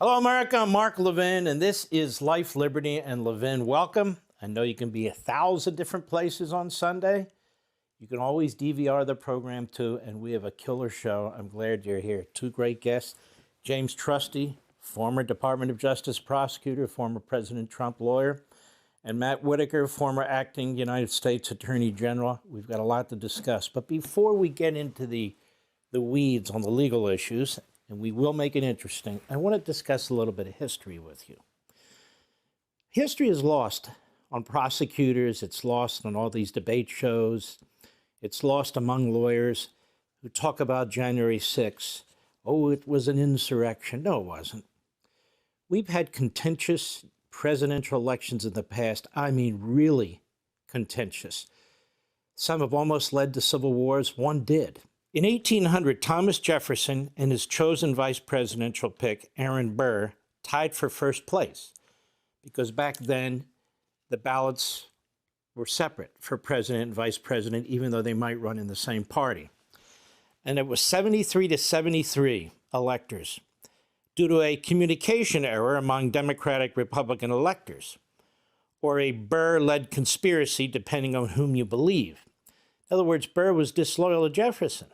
Hello, America. I'm Mark Levin, and this is Life, Liberty, and Levin. Welcome. I know you can be 1,000 different places on Sunday. You can always DVR the program too, and we have a killer show. I'm glad you're here. Two great guests. James Trusty, former Department of Justice prosecutor, former President Trump lawyer, and Matt Whitaker, former acting United States Attorney General. We've got a lot to discuss. But before we get into the weeds on the legal issues, and we will make it interesting, I want to discuss a little bit of history with you. History is lost on prosecutors. It's lost on all these debate shows. It's lost among lawyers who talk about January 6th. Oh, it was an insurrection. No, it wasn't. We've had contentious presidential elections in the past. I mean, really contentious. Some have almost led to civil wars. One did. In 1800, Thomas Jefferson and his chosen vice presidential pick, Aaron Burr, tied for first place because back then the ballots were separate for president and vice president, even though they might run in the same party. And it was 73 to 73 electors due to a communication error among Democratic Republican electors, or a Burr-led conspiracy, depending on whom you believe. In other words, Burr was disloyal to Jefferson.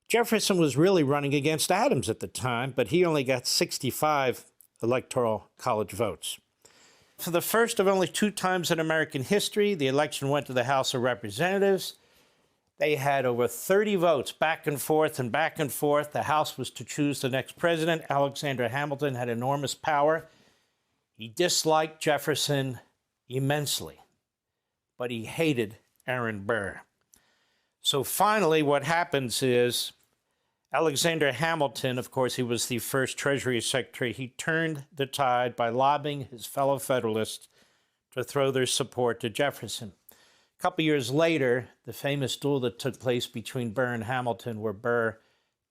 Jefferson was really running against Adams at the time, but he only got 65 electoral college votes. For the first of only 2 times in American history, the election went to the House of Representatives. They had over 30 votes back and forth and back and forth. The House was to choose the next president. Alexander Hamilton had enormous power. He disliked Jefferson immensely, but he hated Aaron Burr. So finally, what happens is Alexander Hamilton, of course, he was the first Treasury Secretary. He turned the tide by lobbying his fellow Federalists to throw their support to Jefferson. A couple years later, the famous duel that took place between Burr and Hamilton, where Burr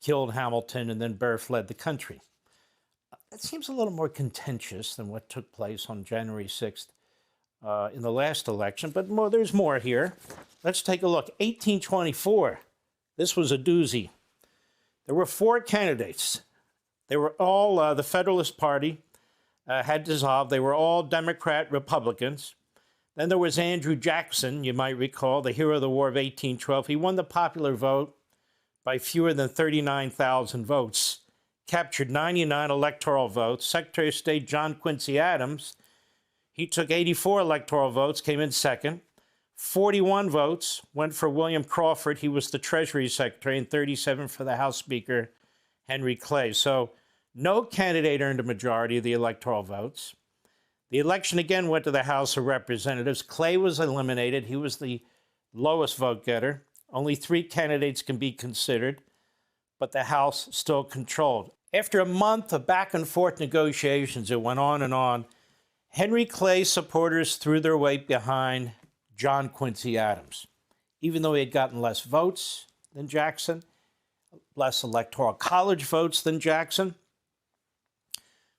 killed Hamilton and then Burr fled the country. That seems a little more contentious than what took place on January 6th in the last election, but there's more here. Let's take a look. 1824. This was a doozy. There were 4 candidates. They were all, the Federalist Party had dissolved. They were all Democrat Republicans. Then there was Andrew Jackson, you might recall, the hero of the War of 1812. He won the popular vote by fewer than 39,000 votes, captured 99 electoral votes. Secretary of State John Quincy Adams, he took 84 electoral votes, came in second. 41 votes went for William Crawford. He was the Treasury Secretary, and 37 for the House Speaker, Henry Clay. So no candidate earned a majority of the electoral votes. The election again went to the House of Representatives. Clay was eliminated. He was the lowest vote getter. Only 3 candidates can be considered, but the House still controlled. After a month of back and forth negotiations, it went on and on, Henry Clay supporters threw their weight behind John Quincy Adams. Even though he had gotten less votes than Jackson, less electoral college votes than Jackson.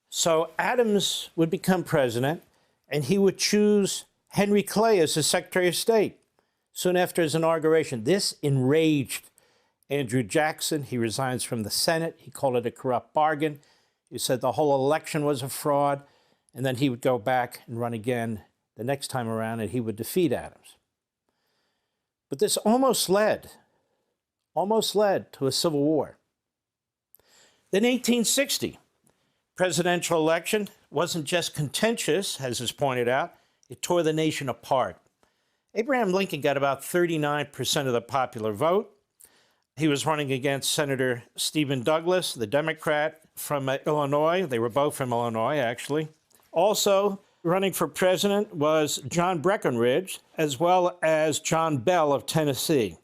So Adams would become president, and he would choose Henry Clay as his Secretary of State soon after his inauguration. This enraged Andrew Jackson. He resigns from the Senate. He called it a corrupt bargain. He said the whole election was a fraud, and then he would go back and run again the next time around, and he would defeat Adams. But this almost led to a civil war. Then 1860, presidential election wasn't just contentious, as is pointed out, it tore the nation apart. Abraham Lincoln got about 39% of the popular vote. He was running against Senator Stephen Douglas, the Democrat from Illinois. They were both from Illinois, actually. Also running for president was John Breckinridge, as well as John Bell of Tennessee.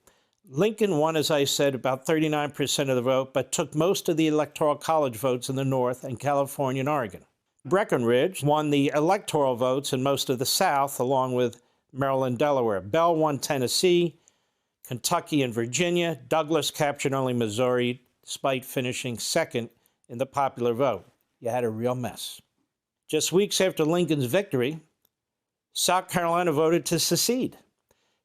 Lincoln won, as I said, about 39% of the vote, but took most of the electoral college votes in the North and California and Oregon. Breckinridge won the electoral votes in most of the South, along with Maryland, Delaware. Bell won Tennessee, Kentucky, and Virginia. Douglas captured only Missouri, despite finishing second in the popular vote. You had a real mess. Just weeks after Lincoln's victory, South Carolina voted to secede.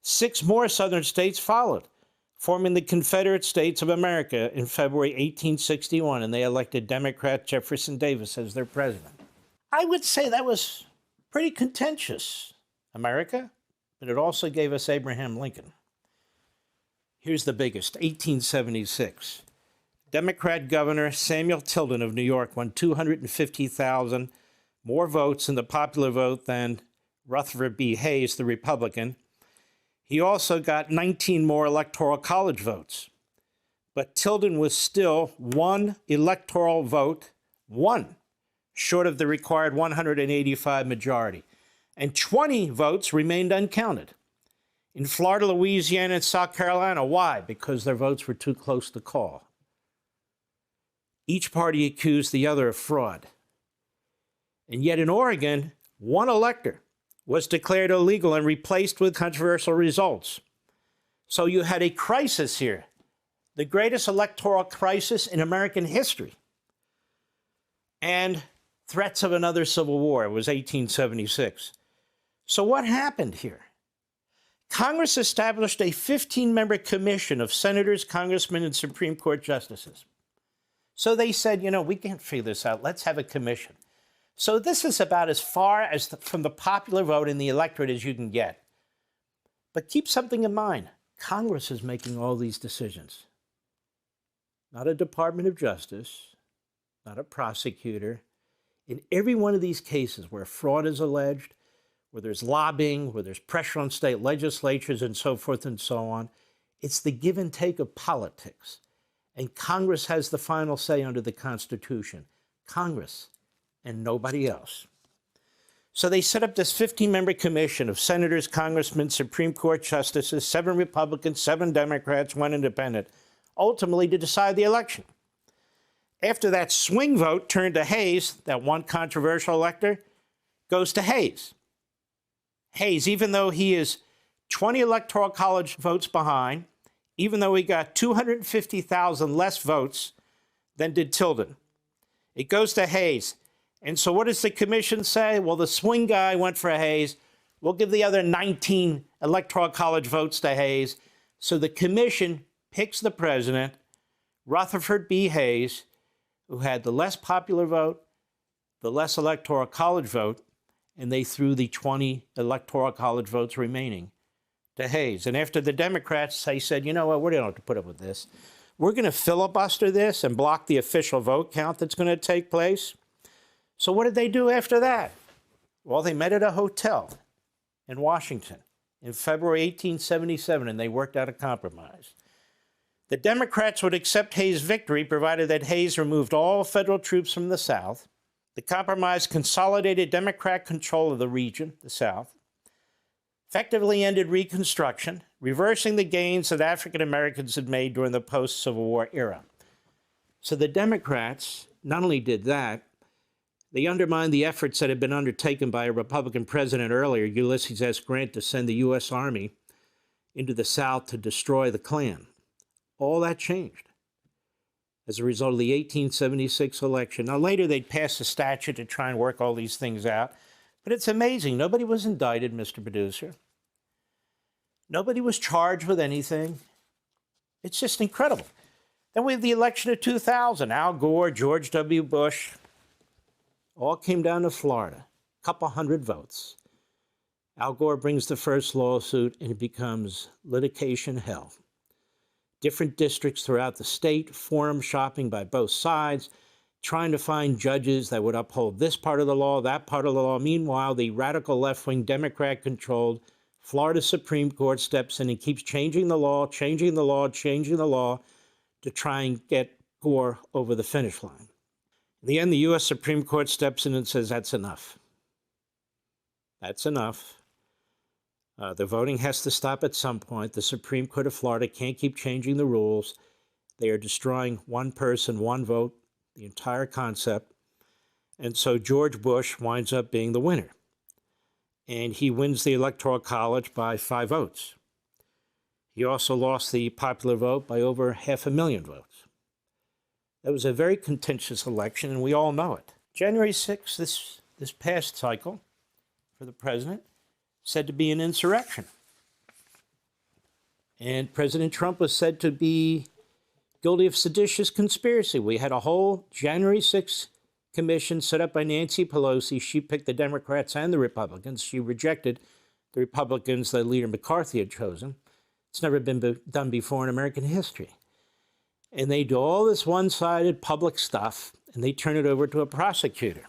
6 more southern states followed. forming the Confederate States of America in February 1861, and they elected Democrat Jefferson Davis as their president. I would say that was pretty contentious, America, but it also gave us Abraham Lincoln. Here's the biggest, 1876. Democrat Governor Samuel Tilden of New York won 250,000 more votes in the popular vote than Rutherford B. Hayes, the Republican. He also got 19 more Electoral College votes. But Tilden was still one electoral vote, one, short of the required 185 majority. And 20 votes remained uncounted. In Florida, Louisiana, and South Carolina, why? Because their votes were too close to call. Each party accused the other of fraud. And yet in Oregon, one elector was declared illegal and replaced with controversial results. So you had a crisis here, the greatest electoral crisis in American history, and threats of another civil war. It was 1876. So what happened here? Congress established a 15-member commission of senators, congressmen, and Supreme Court justices. So they said, we can't figure this out. Let's have a commission. So this is about as far as from the popular vote in the electorate as you can get. But keep something in mind. Congress is making all these decisions. Not a Department of Justice, not a prosecutor. In every one of these cases where fraud is alleged, where there's lobbying, where there's pressure on state legislatures and so forth and so on, it's the give and take of politics. And Congress has the final say under the Constitution. Congress and nobody else. So they set up this 15-member commission of senators, congressmen, Supreme Court justices, 7 Republicans, 7 Democrats, 1 independent, ultimately to decide the election. After that swing vote turned to Hayes, that one controversial elector, goes to Hayes. Hayes, even though he is 20 Electoral College votes behind, even though he got 250,000 less votes than did Tilden, it goes to Hayes. And so what does the commission say? Well, the swing guy went for Hayes. We'll give the other 19 Electoral College votes to Hayes. So the commission picks the president, Rutherford B. Hayes, who had the less popular vote, the less Electoral College vote, and they threw the 20 Electoral College votes remaining to Hayes. And after the Democrats, they said, we don't have to put up with this. We're going to filibuster this and block the official vote count that's going to take place. So what did they do after that? Well, they met at a hotel in Washington in February 1877, and they worked out a compromise. The Democrats would accept Hayes' victory, provided that Hayes removed all federal troops from the South. The compromise consolidated Democrat control of the region, the South, effectively ended Reconstruction, reversing the gains that African Americans had made during the post-Civil War era. So the Democrats not only did that, they undermined the efforts that had been undertaken by a Republican president earlier, Ulysses S. Grant, to send the U.S. Army into the South to destroy the Klan. All that changed as a result of the 1876 election. Now, later they'd pass a statute to try and work all these things out. But it's amazing. Nobody was indicted, Mr. Producer. Nobody was charged with anything. It's just incredible. Then we have the election of 2000. Al Gore, George W. Bush, all came down to Florida. A couple hundred votes. Al Gore brings the first lawsuit, and it becomes litigation hell. Different districts throughout the state, forum shopping by both sides, trying to find judges that would uphold this part of the law, that part of the law. Meanwhile, the radical left-wing Democrat-controlled Florida Supreme Court steps in and keeps changing the law, changing the law, changing the law to try and get Gore over the finish line. In the end, the U.S. Supreme Court steps in and says, that's enough. That's enough. The voting has to stop at some point. The Supreme Court of Florida can't keep changing the rules. They are destroying one person, one vote, the entire concept. And so George Bush winds up being the winner. And he wins the Electoral College by 5 votes. He also lost the popular vote by over 500,000 votes. That was a very contentious election, and we all know it. January 6th, this past cycle for the president, said to be an insurrection. And President Trump was said to be guilty of seditious conspiracy. We had a whole January 6th commission set up by Nancy Pelosi. She picked the Democrats and the Republicans. She rejected the Republicans that Leader McCarthy had chosen. It's never been done before in American history. And they do all this one-sided public stuff, and they turn it over to a prosecutor.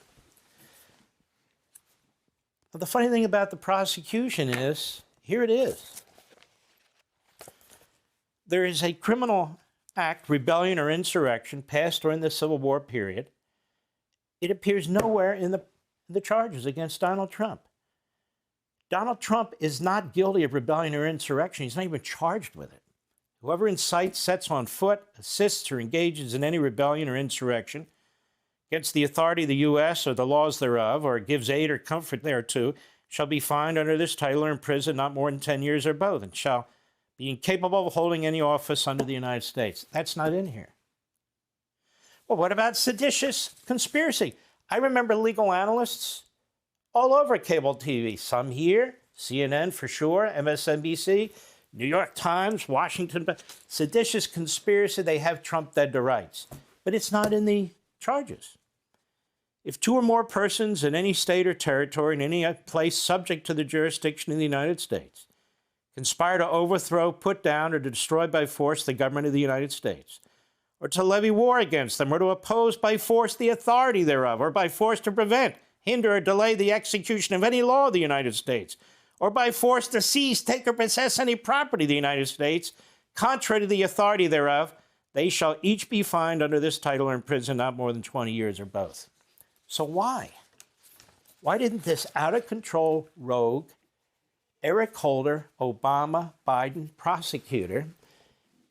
But the funny thing about the prosecution is, here it is. There is a criminal act, rebellion or insurrection, passed during the Civil War period. It appears nowhere in the charges against Donald Trump. Donald Trump is not guilty of rebellion or insurrection. He's not even charged with it. Whoever incites, sets on foot, assists, or engages in any rebellion or insurrection against the authority of the U.S. or the laws thereof, or gives aid or comfort thereto, shall be fined under this title or imprisoned not more than 10 years or both, and shall be incapable of holding any office under the United States. That's not in here. Well, what about seditious conspiracy? I remember legal analysts all over cable TV, some here, CNN for sure, MSNBC, New York Times, Washington, seditious conspiracy, they have Trump dead to rights. But it's not in the charges. If two or more persons in any state or territory in any place subject to the jurisdiction of the United States conspire to overthrow, put down, or to destroy by force the government of the United States, or to levy war against them, or to oppose by force the authority thereof, or by force to prevent, hinder, or delay the execution of any law of the United States, or by force to seize, take, or possess any property of the United States, contrary to the authority thereof, they shall each be fined under this title or imprisoned not more than 20 years or both. So why? Why didn't this out-of-control rogue, Eric Holder, Obama, Biden prosecutor,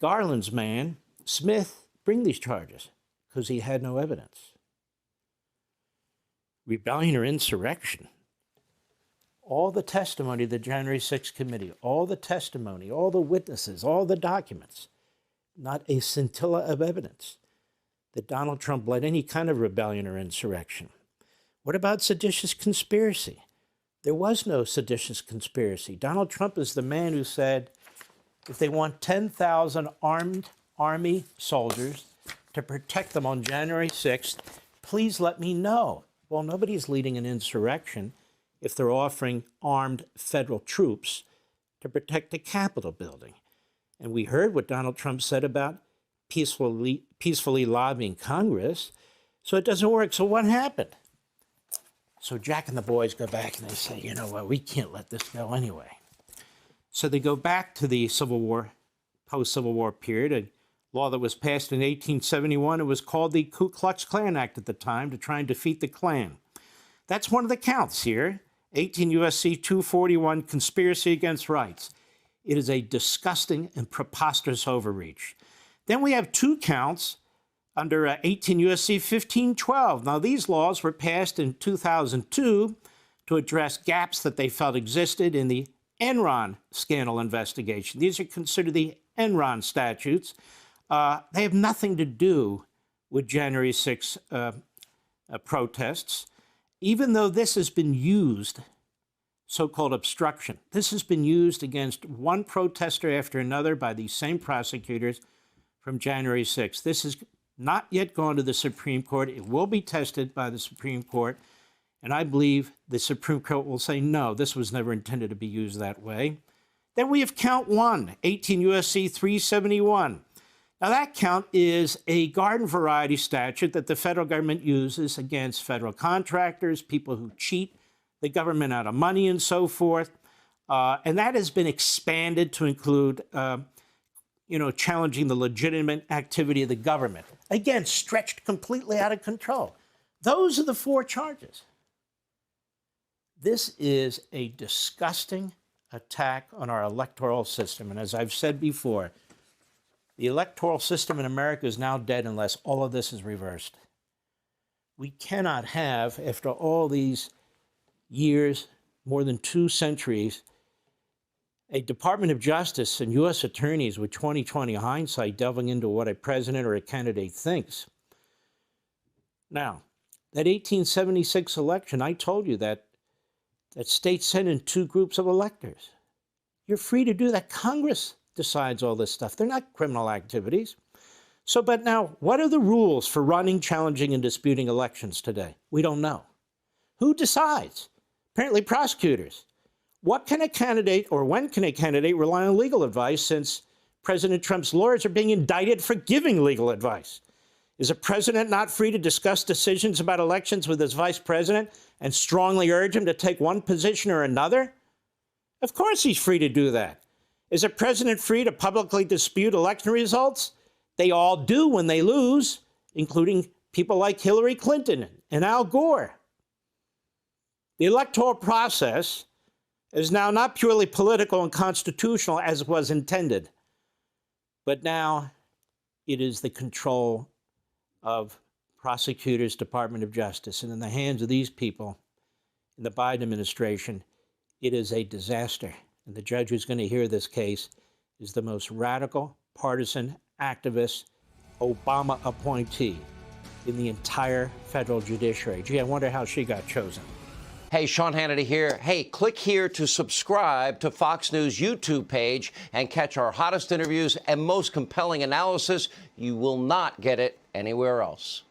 Garland's man, Smith, bring these charges? Because he had no evidence. Rebellion or insurrection. All the testimony of the January 6th committee, all the testimony, all the witnesses, all the documents, not a scintilla of evidence that Donald Trump led any kind of rebellion or insurrection. What about seditious conspiracy? There was no seditious conspiracy. Donald Trump is the man who said, if they want 10,000 armed Army soldiers to protect them on January 6th, please let me know. Well, nobody's leading an insurrection if they're offering armed federal troops to protect the Capitol building. And we heard what Donald Trump said about peacefully lobbying Congress, so it doesn't work. So what happened? So Jack and the boys go back and they say, you know what, we can't let this go anyway. So they go back to the Civil War, post-Civil War period, a law that was passed in 1871. It was called the Ku Klux Klan Act at the time to try and defeat the Klan. That's one of the counts here, 18 U.S.C. 241, conspiracy against rights. It is a disgusting and preposterous overreach. Then we have two counts under 18 U.S.C. 1512. Now, these laws were passed in 2002 to address gaps that they felt existed in the Enron scandal investigation. These are considered the Enron statutes. They have nothing to do with January 6 protests. Even though this has been used, so-called obstruction, this has been used against one protester after another by these same prosecutors from January 6th. This has not yet gone to the Supreme Court. It will be tested by the Supreme Court, and I believe the Supreme Court will say, no, this was never intended to be used that way. Then we have count one, 18 U.S.C. 371. Now, that count is a garden variety statute that the federal government uses against federal contractors, people who cheat the government out of money and so forth. And that has been expanded to include, challenging the legitimate activity of the government. Again, stretched completely out of control. Those are the four charges. This is a disgusting attack on our electoral system. And as I've said before, the electoral system in America is now dead unless all of this is reversed. We cannot have, after all these years, more than 2 centuries, a Department of Justice and U.S. attorneys with 20/20 hindsight delving into what a president or a candidate thinks. Now, that 1876 election, I told you that states sent in 2 groups of electors. You're free to do that. Congress decides all this stuff. They're not criminal activities. So, but now, what are the rules for running, challenging, and disputing elections today? We don't know. Who decides? Apparently prosecutors. What can a candidate, or when can a candidate rely on legal advice, since President Trump's lawyers are being indicted for giving legal advice? Is a president not free to discuss decisions about elections with his vice president and strongly urge him to take one position or another? Of course he's free to do that. Is a president free to publicly dispute election results? They all do when they lose, including people like Hillary Clinton and Al Gore. The electoral process is now not purely political and constitutional as was intended, but now it is the control of prosecutors, Department of Justice, and in the hands of these people in the Biden administration, it is a disaster. And the judge who's going to hear this case is the most radical, partisan, activist, Obama appointee in the entire federal judiciary. Gee, I wonder how she got chosen. Hey, Sean Hannity here. Hey, click here to subscribe to Fox News YouTube page and catch our hottest interviews and most compelling analysis. You will not get it anywhere else.